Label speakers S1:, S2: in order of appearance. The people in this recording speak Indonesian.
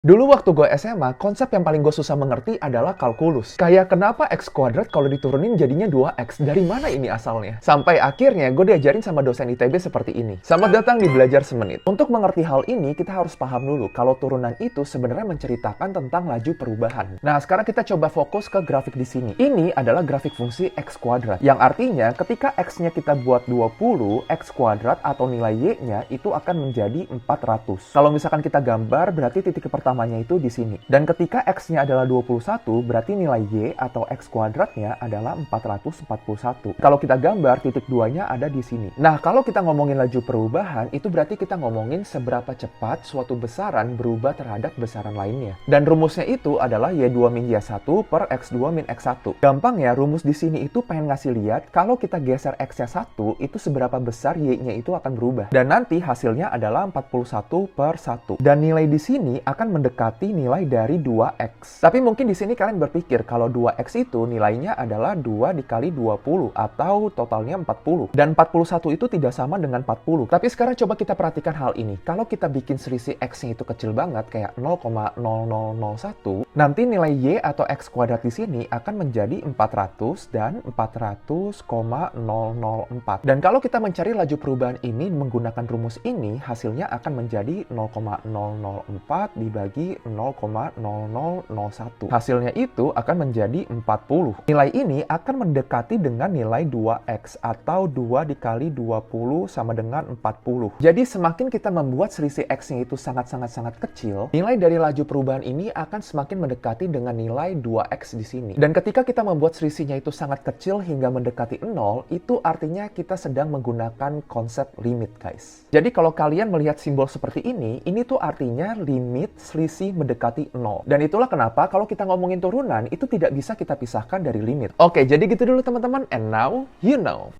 S1: Dulu waktu gue SMA, konsep yang paling gue susah mengerti adalah kalkulus. Kayak kenapa X kuadrat kalau diturunin jadinya 2X? Dari mana ini asalnya? Sampai akhirnya gue diajarin sama dosen ITB seperti ini. Selamat datang di Belajar Semenit. Untuk mengerti hal ini, kita harus paham dulu kalau turunan itu sebenarnya menceritakan tentang laju perubahan. Nah, sekarang kita coba fokus ke grafik di sini. Ini adalah grafik fungsi X kuadrat. Yang artinya ketika X-nya kita buat 20, X kuadrat atau nilai Y-nya itu akan menjadi 400. Kalau misalkan kita gambar, berarti titik pertamanya itu di sini. Dan ketika X-nya adalah 21, berarti nilai Y atau X kuadratnya adalah 441. Kalau kita gambar, titik 2-nya ada di sini. Nah, kalau kita ngomongin laju perubahan, itu berarti kita ngomongin seberapa cepat suatu besaran berubah terhadap besaran lainnya. Dan rumusnya itu adalah Y2 min Y1 per X2 min X1. Gampang ya, rumus di sini itu pengen ngasih lihat kalau kita geser X-nya 1, itu seberapa besar Y-nya itu akan berubah. Dan nanti hasilnya adalah 41 per 1. Dan nilai di sini akan mendekati nilai dari 2X. Tapi mungkin di sini kalian berpikir kalau 2X itu nilainya adalah 2 dikali 20 atau totalnya 40. Dan 41 itu tidak sama dengan 40. Tapi sekarang coba kita perhatikan hal ini. Kalau kita bikin selisih X-nya itu kecil banget kayak 0,0001, nanti nilai Y atau X kuadrat di sini akan menjadi 400 dan 400,004. Dan kalau kita mencari laju perubahan ini menggunakan rumus ini, hasilnya akan menjadi 0,004 dibagi 0,0001. Hasilnya itu akan menjadi 40. Nilai ini akan mendekati dengan nilai 2X atau 2 dikali 20 sama dengan 40. Jadi semakin kita membuat selisih X-nya itu sangat-sangat kecil, nilai dari laju perubahan ini akan semakin mendekati dengan nilai 2X di sini. Dan ketika kita membuat selisihnya itu sangat kecil hingga mendekati 0, itu artinya kita sedang menggunakan konsep limit, guys. Jadi kalau kalian melihat simbol seperti ini tuh artinya limit selisih mendekati 0. Dan itulah kenapa kalau kita ngomongin turunan, itu tidak bisa kita pisahkan dari limit. Oke, jadi gitu dulu teman-teman. And now, you know.